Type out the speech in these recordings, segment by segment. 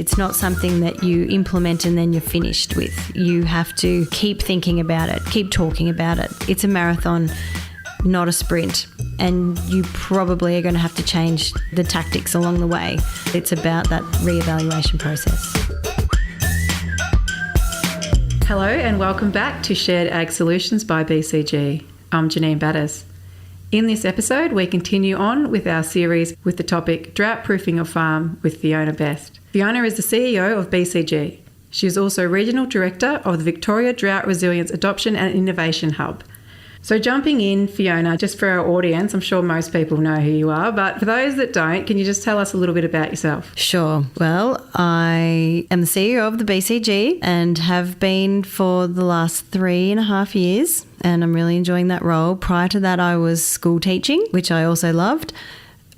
It's not something that you implement and then you're finished with. You have to keep thinking about it, keep talking about it. It's a marathon, not a sprint. And you probably are going to have to change the tactics along the way. It's about that reevaluation process. Hello and welcome back to Shared Ag Solutions by BCG. I'm Janine Batters. In this episode, we continue on with our series with the topic Drought Proofing Your Farm with Fiona Best. Fiona is the CEO of BCG. She is also Regional Director of the Victoria Drought Resilience Adoption and Innovation Hub. So jumping in, Fiona, just for our audience, I'm sure most people know who you are, but for those that don't, can you just tell us a little bit about yourself? Sure. Well, I am the CEO of the BCG and have been for the last 3.5 years, and I'm really enjoying that role. Prior to that, I was school teaching, which I also loved.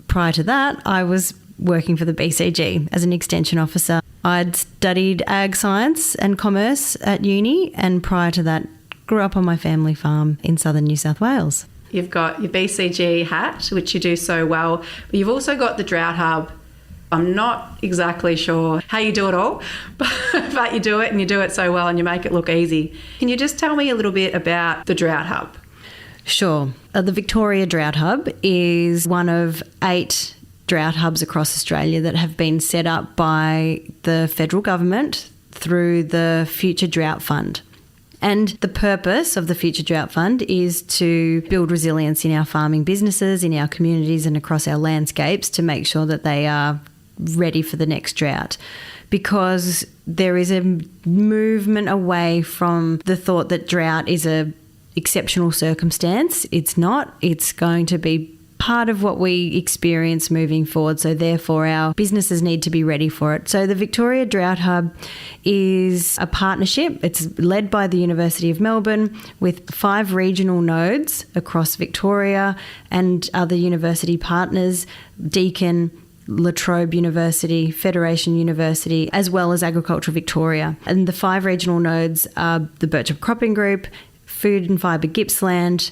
Prior to that, I was working for the BCG as an extension officer. I'd studied ag science and commerce at uni, and prior to that, grew up on my family farm in southern New South Wales. You've got your BCG hat, which you do so well, but you've also got the Drought Hub. I'm not exactly sure how you do it all, but you do it and you do it so well and you make it look easy. Can you just tell me a little bit about the Drought Hub? Sure. The Victoria Drought Hub is one of 8 drought hubs across Australia that have been set up by the federal government through the Future Drought Fund. And the purpose of the Future Drought Fund is to build resilience in our farming businesses, in our communities and across our landscapes to make sure that they are ready for the next drought. Because there is a movement away from the thought that drought is an exceptional circumstance. It's not. It's going to be part of what we experience moving forward. So therefore our businesses need to be ready for it. So the Victoria Drought Hub is a partnership. It's led by the University of Melbourne with 5 regional nodes across Victoria and other university partners, Deakin, La Trobe University, Federation University, as well as Agriculture Victoria. And the 5 regional nodes are the Birchip Cropping Group, Food and Fibre Gippsland,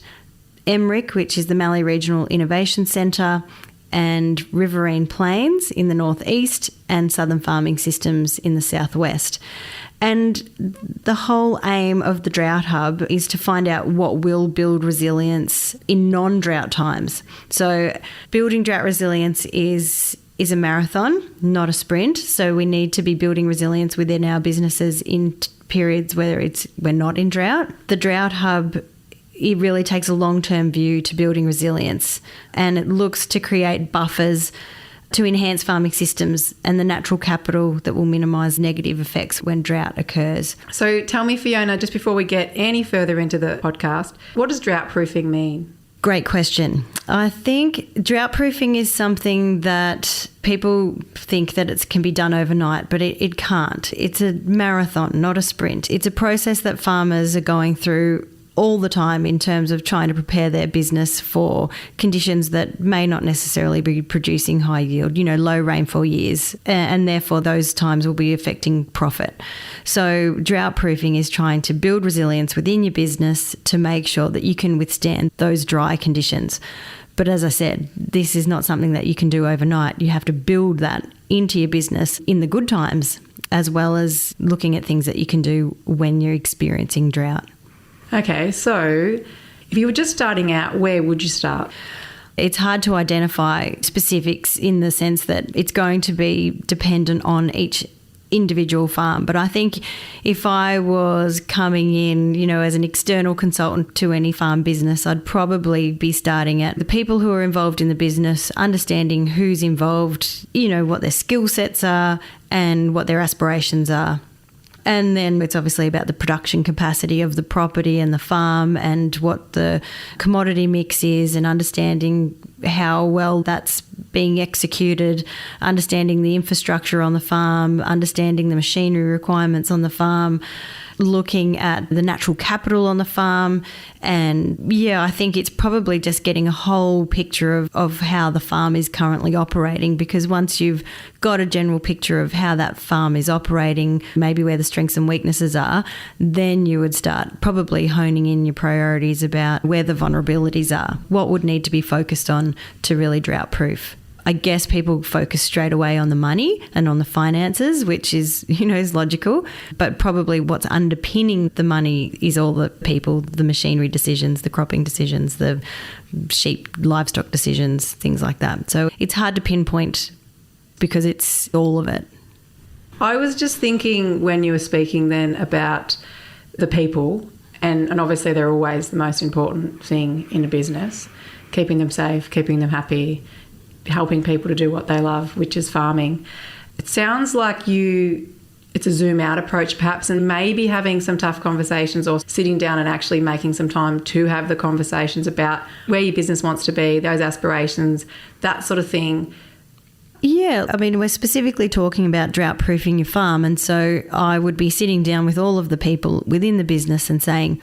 MRIC, which is the Mallee Regional Innovation Centre, and Riverine Plains in the northeast and Southern Farming Systems in the southwest. And the whole aim of the Drought Hub is to find out what will build resilience in non-drought times. So building drought resilience is a marathon, not a sprint. So we need to be building resilience within our businesses in periods where we're not in drought. The Drought Hub, it really takes a long-term view to building resilience, and it looks to create buffers to enhance farming systems and the natural capital that will minimise negative effects when drought occurs. So tell me, Fiona, just before we get any further into the podcast, what does drought proofing mean? Great question. I think drought proofing is something that people think that it can be done overnight, but it can't. It's a marathon, not a sprint. It's a process that farmers are going through all the time in terms of trying to prepare their business for conditions that may not necessarily be producing high yield, low rainfall years, and therefore those times will be affecting profit. So drought proofing is trying to build resilience within your business to make sure that you can withstand those dry conditions. But as I said, this is not something that you can do overnight. You have to build that into your business in the good times, as well as looking at things that you can do when you're experiencing drought. Okay, so if you were just starting out, where would you start? It's hard to identify specifics in the sense that it's going to be dependent on each individual farm. But I think if I was coming in, as an external consultant to any farm business, I'd probably be starting at the people who are involved in the business, understanding who's involved, what their skill sets are and what their aspirations are. And then it's obviously about the production capacity of the property and the farm and what the commodity mix is and understanding how well that's being executed, understanding the infrastructure on the farm, understanding the machinery requirements on the farm, looking at the natural capital on the farm. And I think it's probably just getting a whole picture of how the farm is currently operating, because once you've got a general picture of how that farm is operating, maybe where the strengths and weaknesses are, then you would start probably honing in your priorities about where the vulnerabilities are, what would need to be focused on to really drought proof. I guess people focus straight away on the money and on the finances, which is, is logical. But probably what's underpinning the money is all the people, the machinery decisions, the cropping decisions, the sheep, livestock decisions, things like that. So it's hard to pinpoint because it's all of it. I was just thinking when you were speaking then about the people, and obviously they're always the most important thing in a business, keeping them safe, keeping them happy, helping people to do what they love, which is farming. It sounds like it's a zoom out approach perhaps, and maybe having some tough conversations or sitting down and actually making some time to have the conversations about where your business wants to be, those aspirations, that sort of thing. Yeah, I mean, we're specifically talking about drought-proofing your farm, and so I would be sitting down with all of the people within the business and saying,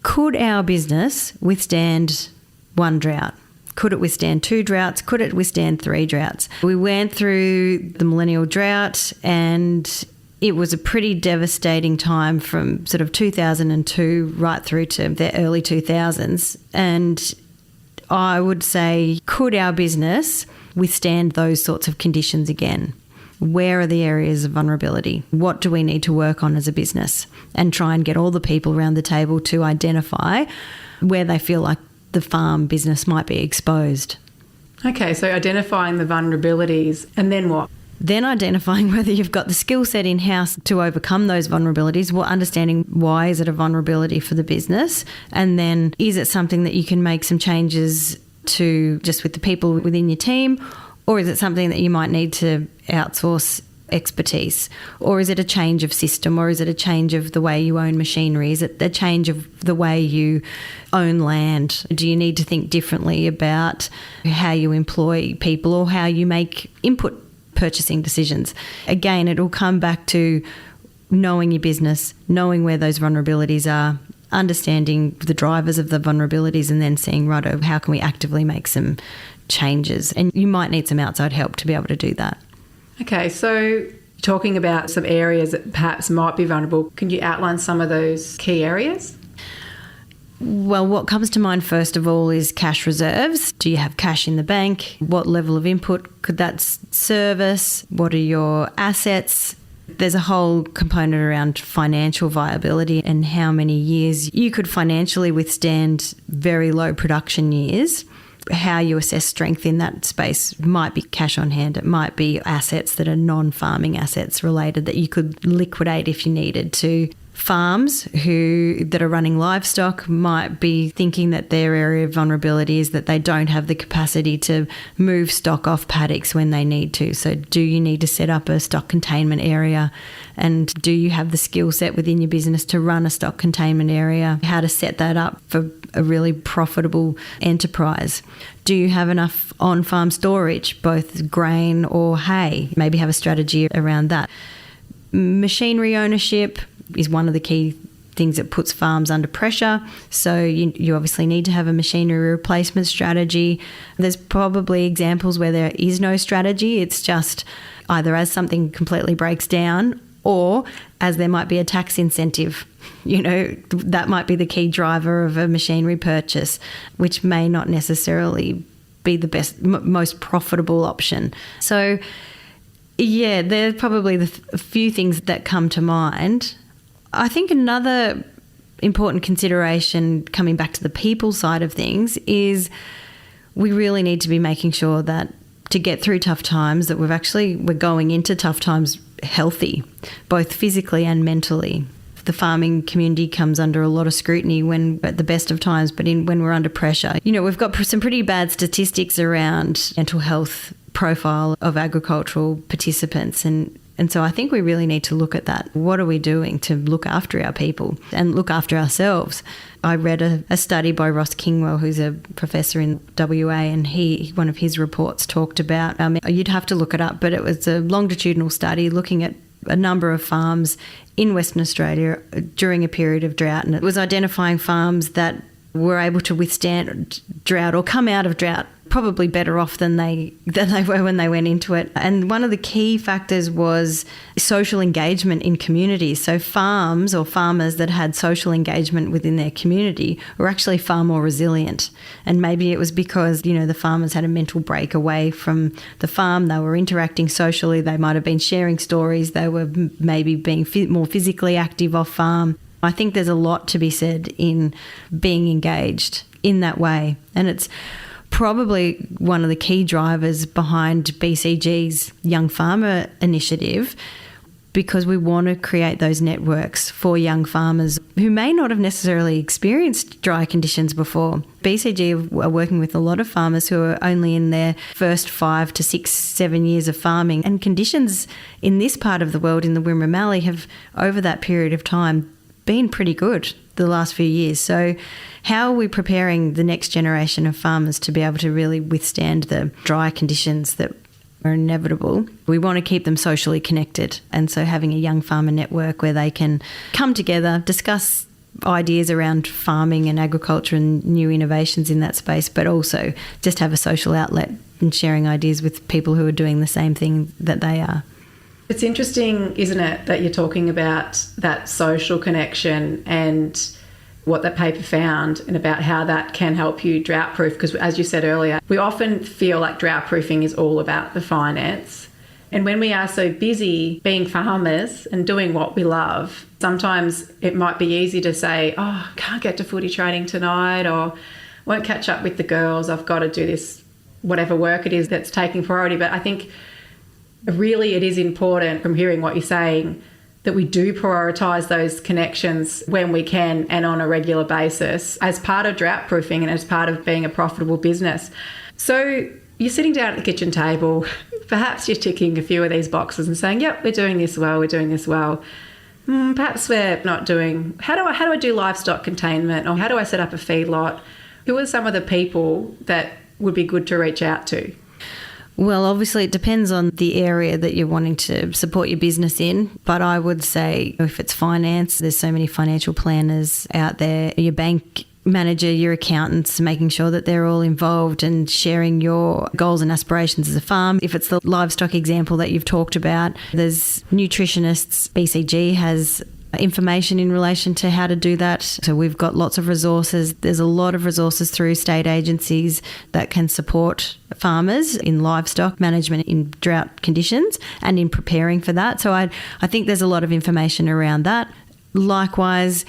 could our business withstand one drought? Could it withstand 2 droughts? Could it withstand 3 droughts? We went through the millennial drought, and it was a pretty devastating time from sort of 2002 right through to the early 2000s. And I would say, could our business withstand those sorts of conditions again? Where are the areas of vulnerability? What do we need to work on as a business? And try and get all the people around the table to identify where they feel like the farm business might be exposed. Okay, so identifying the vulnerabilities, and then what? Then identifying whether you've got the skill set in-house to overcome those vulnerabilities, understanding why is it a vulnerability for the business, and then is it something that you can make some changes to just with the people within your team, or is it something that you might need to outsource expertise, or is it a change of system, or is it a change of the way you own machinery? Is it a change of the way you own land? Do you need to think differently about how you employ people or how you make input purchasing decisions? Again, it will come back to knowing your business, knowing where those vulnerabilities are, understanding the drivers of the vulnerabilities, and then seeing, righto, how can we actively make some changes? And you might need some outside help to be able to do that. Okay, so talking about some areas that perhaps might be vulnerable, can you outline some of those key areas? Well, what comes to mind first of all is cash reserves. Do you have cash in the bank? What level of input could that service? What are your assets? There's a whole component around financial viability and how many years you could financially withstand very low production years. How you assess strength in that space might be cash on hand. It might be assets that are non-farming assets related that you could liquidate if you needed to. Farms that are running livestock might be thinking that their area of vulnerability is that they don't have the capacity to move stock off paddocks when they need to. So do you need to set up a stock containment area? And do you have the skill set within your business to run a stock containment area? How to set that up for a really profitable enterprise? Do you have enough on-farm storage, both grain or hay? Maybe have a strategy around that. Machinery ownership is one of the key things that puts farms under pressure. So you obviously need to have a machinery replacement strategy. There's probably examples where there is no strategy. It's just either as something completely breaks down or as there might be a tax incentive. That might be the key driver of a machinery purchase, which may not necessarily be the best, most profitable option. So yeah, there are probably a few things that come to mind. I think another important consideration coming back to the people side of things is we really need to be making sure that to get through tough times that we're going into tough times healthy, both physically and mentally. The farming community comes under a lot of scrutiny when at the best of times, but when we're under pressure. We've got some pretty bad statistics around mental health profile of agricultural participants, and so I think we really need to look at that. What are we doing to look after our people and look after ourselves? I read a study by Ross Kingwell, who's a professor in WA, and one of his reports talked about, you'd have to look it up, but it was a longitudinal study looking at a number of farms in Western Australia during a period of drought, and it was identifying farms that were able to withstand drought or come out of drought probably better off than they were when they went into it. And one of the key factors was social engagement in communities. So farms or farmers that had social engagement within their community were actually far more resilient. And maybe it was because, the farmers had a mental break away from the farm. They were interacting socially. They might have been sharing stories. They were maybe being more physically active off farm. I think there's a lot to be said in being engaged in that way. And it's probably one of the key drivers behind BCG's Young Farmer initiative, because we want to create those networks for young farmers who may not have necessarily experienced dry conditions before. BCG are working with a lot of farmers who are only in their first 5 to 6, 7 years of farming, and conditions in this part of the world, in the Wimmera Mallee, have over that period of time been pretty good the last few years. So how are we preparing the next generation of farmers to be able to really withstand the dry conditions that are inevitable? We want to keep them socially connected. And so having a young farmer network where they can come together, discuss ideas around farming and agriculture and new innovations in that space, but also just have a social outlet and sharing ideas with people who are doing the same thing that they are. It's interesting, isn't it, that you're talking about that social connection and what that paper found and about how that can help you drought proof. Because as you said earlier, we often feel like drought proofing is all about the finance. And when we are so busy being farmers and doing what we love, sometimes it might be easy to say, oh, can't get to footy training tonight, or won't catch up with the girls. I've got to do this, whatever work it is that's taking priority. But I think really it is important, from hearing what you're saying, that we do prioritise those connections when we can and on a regular basis as part of drought proofing and as part of being a profitable business. So you're sitting down at the kitchen table, perhaps you're ticking a few of these boxes and saying, yep, we're doing this well, we're doing this well. Perhaps we're not doing, how do I do livestock containment, or how do I set up a feedlot? Who are some of the people that would be good to reach out to? Well, obviously it depends on the area that you're wanting to support your business in. But I would say if it's finance, there's so many financial planners out there, your bank manager, your accountants, making sure that they're all involved and sharing your goals and aspirations as a farm. If it's the livestock example that you've talked about, there's nutritionists. BCG has information in relation to how to do that. So we've got lots of resources. There's a lot of resources through state agencies that can support farmers in livestock management in drought conditions and in preparing for that. So I think there's a lot of information around that. Likewise,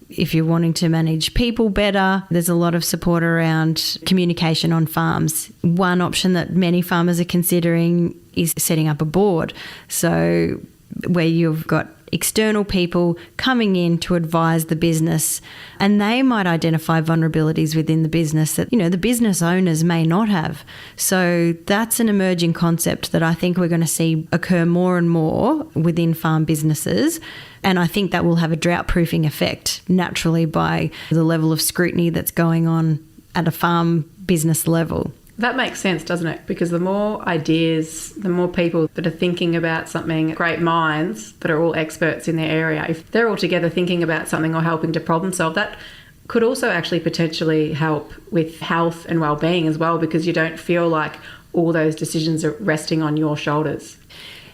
if you're wanting to manage people better, there's a lot of support around communication on farms. One option that many farmers are considering is setting up a board. So where you've got external people coming in to advise the business, and they might identify vulnerabilities within the business that, the business owners may not have. So that's an emerging concept that I think we're going to see occur more and more within farm businesses. And I think that will have a drought proofing effect naturally by the level of scrutiny that's going on at a farm business level. That makes sense, doesn't it? Because the more ideas, the more people that are thinking about something, great minds that are all experts in their area, if they're all together thinking about something or helping to problem solve, that could also actually potentially help with health and well-being as well, because you don't feel like all those decisions are resting on your shoulders.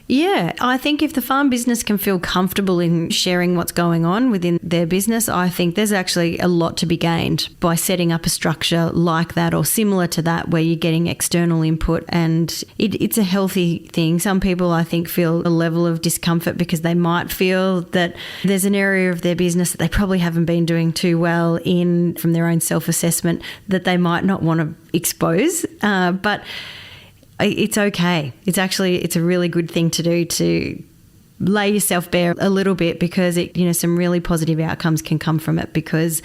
Yeah, I think if the farm business can feel comfortable in sharing what's going on within their business, I think there's actually a lot to be gained by setting up a structure like that or similar to that where you're getting external input, and it's a healthy thing. Some people, I think, feel a level of discomfort because they might feel that there's an area of their business that they probably haven't been doing too well in from their own self-assessment that they might not want to expose, but it's okay. It's a really good thing to do, to lay yourself bare a little bit, because some really positive outcomes can come from it, because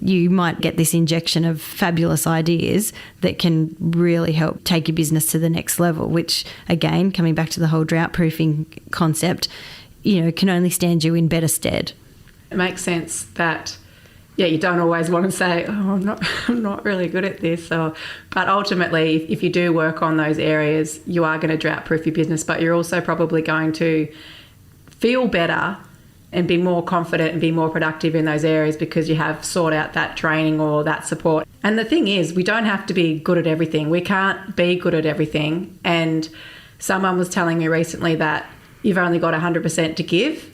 you might get this injection of fabulous ideas that can really help take your business to the next level, which, again, coming back to the whole drought proofing concept, can only stand you in better stead. It makes sense that you don't always want to say, oh, I'm not really good at this. But ultimately, if you do work on those areas, you are going to drought proof your business, but you're also probably going to feel better and be more confident and be more productive in those areas because you have sought out that training or that support. And the thing is, we don't have to be good at everything. We can't be good at everything. And someone was telling me recently that you've only got 100% to give.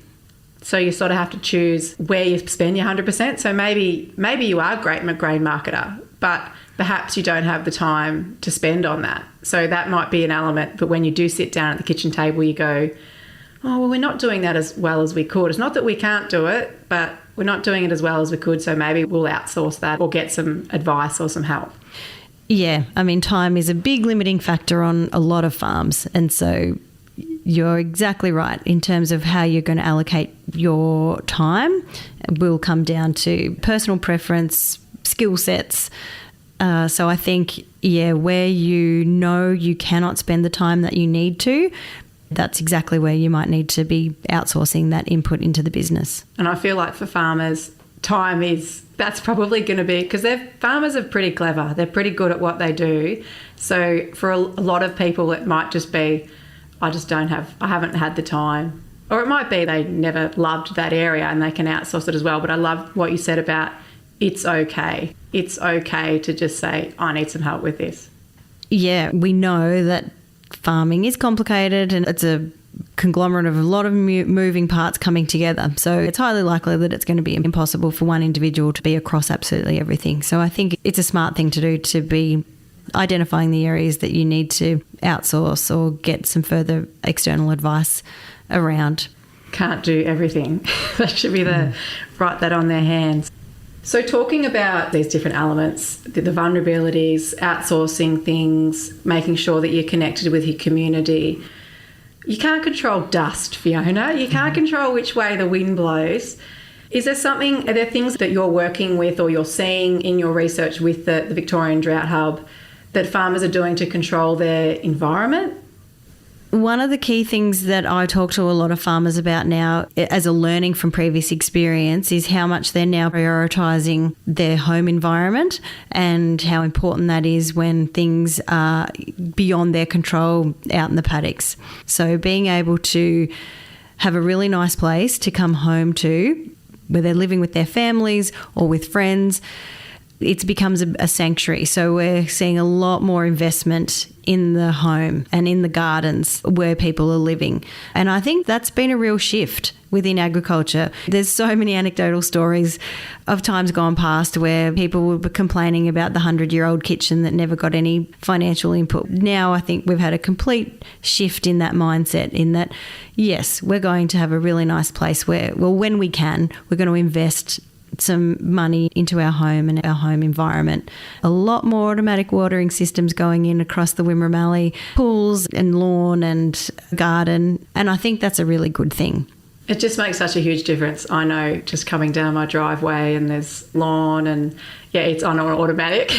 So you sort of have to choose where you spend your 100%. So maybe you are a great grain marketer, but perhaps you don't have the time to spend on that. So that might be an element. But when you do sit down at the kitchen table, you go, oh, well, we're not doing that as well as we could. It's not that we can't do it, but we're not doing it as well as we could. So maybe we'll outsource that or get some advice or some help. Yeah, I mean, time is a big limiting factor on a lot of farms. And so you're exactly right in terms of how you're going to allocate your time. It will come down to personal preference, skill sets. So I think, where you know you cannot spend the time that you need to, that's exactly where you might need to be outsourcing that input into the business. And I feel like for farmers, that's probably going to be, because farmers are pretty clever. They're pretty good at what they do. So for a lot of people, it might just be, I haven't had the time. Or it might be they never loved that area and they can outsource it as well. But I love what you said about it's okay. It's okay to just say, I need some help with this. Yeah, we know that farming is complicated and it's a conglomerate of a lot of moving parts coming together. So it's highly likely that it's going to be impossible for one individual to be across absolutely everything. So I think it's a smart thing to do to be identifying the areas that you need to outsource or get some further external advice around. Can't do everything. That should be write that on their hands. So talking about these different elements, the vulnerabilities, outsourcing things, making sure that you're connected with your community. You can't control dust, Fiona. You can't control which way the wind blows. Are there things that you're working with or you're seeing in your research with the Victorian Drought Hub that farmers are doing to control their environment? One of the key things that I talk to a lot of farmers about now as a learning from previous experience is how much they're now prioritising their home environment and how important that is when things are beyond their control out in the paddocks. So being able to have a really nice place to come home to, where they're living with their families or with friends, it becomes a sanctuary. So we're seeing a lot more investment in the home and in the gardens where people are living. And I think that's been a real shift within agriculture. There's so many anecdotal stories of times gone past where people were complaining about the 100-year-old kitchen that never got any financial input. Now I think we've had a complete shift in that mindset, in that, yes, we're going to have a really nice place where, well, when we can, we're going to invest some money into our home and our home environment. A lot more automatic watering systems going in across the Wimmera Mallee, pools and lawn and garden, and I think that's a really good thing. It just makes such a huge difference. I know, just coming down my driveway and there's lawn and it's on automatic.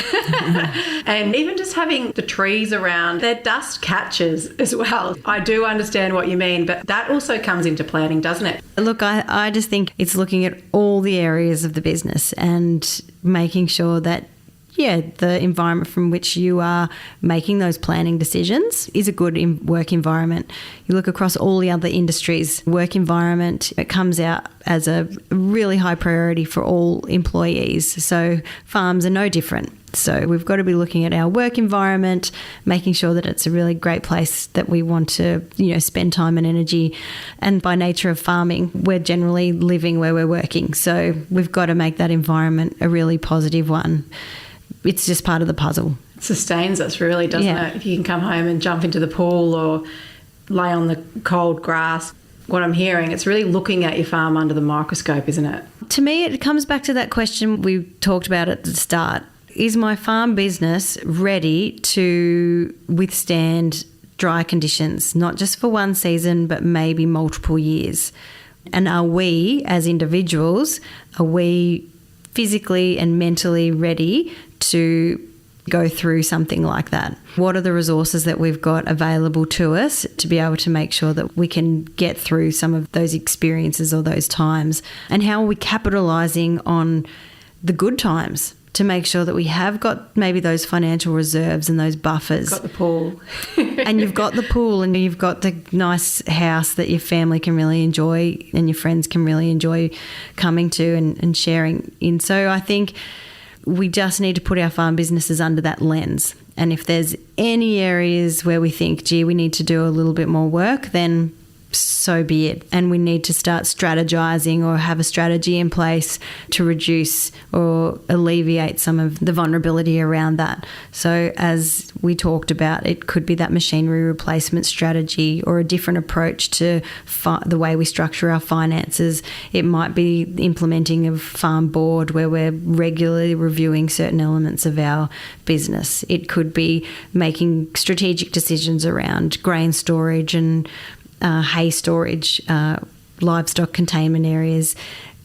And even just having the trees around, they're dust catchers as well. I do understand what you mean, but that also comes into planning, doesn't it? Look, I just think it's looking at all the areas of the business and making sure that the environment from which you are making those planning decisions is a good work environment. You look across all the other industries, work environment, it comes out as a really high priority for all employees. So farms are no different. So we've got to be looking at our work environment, making sure that it's a really great place that we want to, spend time and energy. And by nature of farming, we're generally living where we're working. So we've got to make that environment a really positive one. It's just part of the puzzle. It sustains us really, doesn't it? If you can come home and jump into the pool or lay on the cold grass. What I'm hearing, it's really looking at your farm under the microscope, isn't it? To me, it comes back to that question we talked about at the start. Is my farm business ready to withstand dry conditions, not just for one season, but maybe multiple years? And are we, as individuals, physically and mentally ready to go through something like that? What are the resources that we've got available to us to be able to make sure that we can get through some of those experiences or those times? And how are we capitalising on the good times? to make sure that we have got maybe those financial reserves and those buffers. Got the pool. And you've got the pool and you've got the nice house that your family can really enjoy and your friends can really enjoy coming to and sharing in. So I think we just need to put our farm businesses under that lens. And if there's any areas where we think, gee, we need to do a little bit more work, then so be it. And we need to start strategizing or have a strategy in place to reduce or alleviate some of the vulnerability around that. So as we talked about, it could be that machinery replacement strategy or a different approach to the way we structure our finances. It might be implementing a farm board where we're regularly reviewing certain elements of our business. It could be making strategic decisions around grain storage and hay storage, livestock containment areas,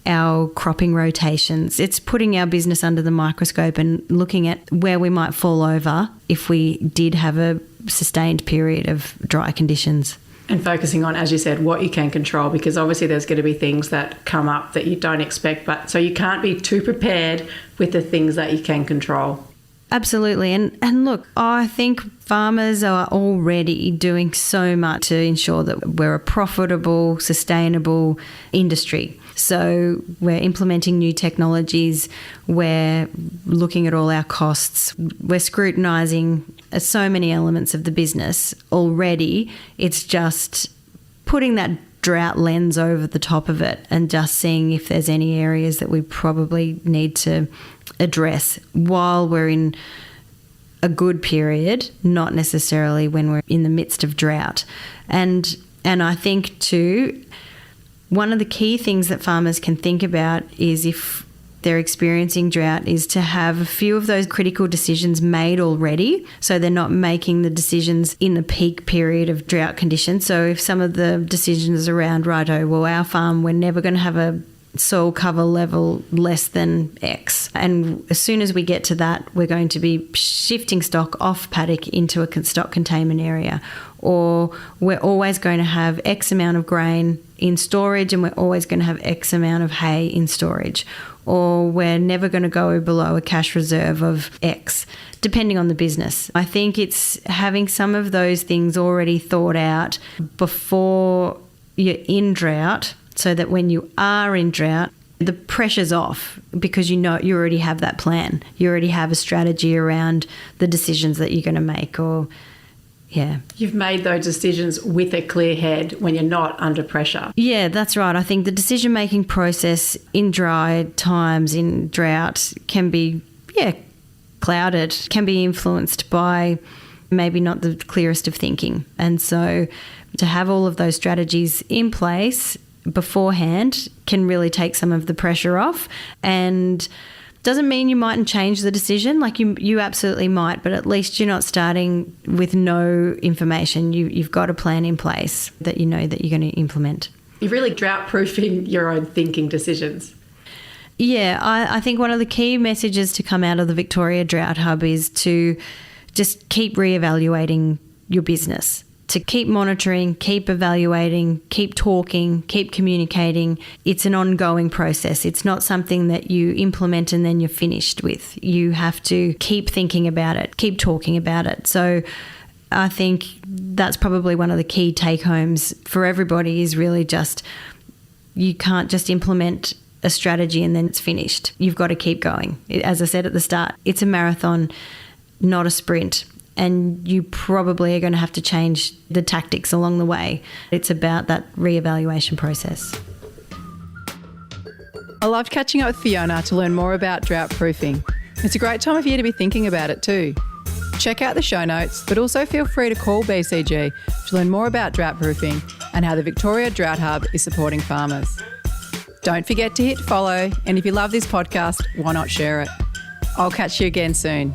our cropping rotations. It's putting our business under the microscope and looking at where we might fall over if we did have a sustained period of dry conditions. And focusing on, as you said, what you can control, because obviously there's going to be things that come up that you don't expect, but so you can't be too prepared with the things that you can control. Absolutely. And look, I think farmers are already doing so much to ensure that we're a profitable, sustainable industry. So we're implementing new technologies, we're looking at all our costs, we're scrutinising so many elements of the business already. It's just putting that drought lens over the top of it and just seeing if there's any areas that we probably need to address while we're in a good period, not necessarily when we're in the midst of drought. And I think too, one of the key things that farmers can think about is if they're experiencing drought is to have a few of those critical decisions made already, so they're not making the decisions in the peak period of drought conditions. So if some of the decisions around, righto, well, our farm, we're never going to have a soil cover level less than X. And as soon as we get to that, we're going to be shifting stock off paddock into a stock containment area. Or we're always going to have X amount of grain in storage and we're always going to have X amount of hay in storage. Or we're never going to go below a cash reserve of X, depending on the business. I think it's having some of those things already thought out before you're in drought, so that when you are in drought, the pressure's off because you know you already have that plan. You already have a strategy around the decisions that you're going to make You've made those decisions with a clear head when you're not under pressure. Yeah, that's right. I think the decision-making process in dry times, in drought, can be, clouded, can be influenced by maybe not the clearest of thinking. And so to have all of those strategies in place beforehand can really take some of the pressure off, and doesn't mean you mightn't change the decision. Like you absolutely might, but at least you're not starting with no information. You've got a plan in place that you know that you're going to implement. You're really drought-proofing your own thinking decisions. Yeah, I think one of the key messages to come out of the Victoria Drought Hub is to just keep reevaluating your business, to keep monitoring, keep evaluating, keep talking, keep communicating. It's an ongoing process. It's not something that you implement and then you're finished with. You have to keep thinking about it, keep talking about it. So I think that's probably one of the key take-homes for everybody is really just you can't just implement a strategy and then it's finished. You've got to keep going. As I said at the start, it's a marathon, not a sprint. And you probably are going to have to change the tactics along the way. It's about that reevaluation process. I loved catching up with Fiona to learn more about drought proofing. It's a great time of year to be thinking about it too. Check out the show notes, but also feel free to call BCG to learn more about drought proofing and how the Victoria Drought Hub is supporting farmers. Don't forget to hit follow, and if you love this podcast, why not share it? I'll catch you again soon.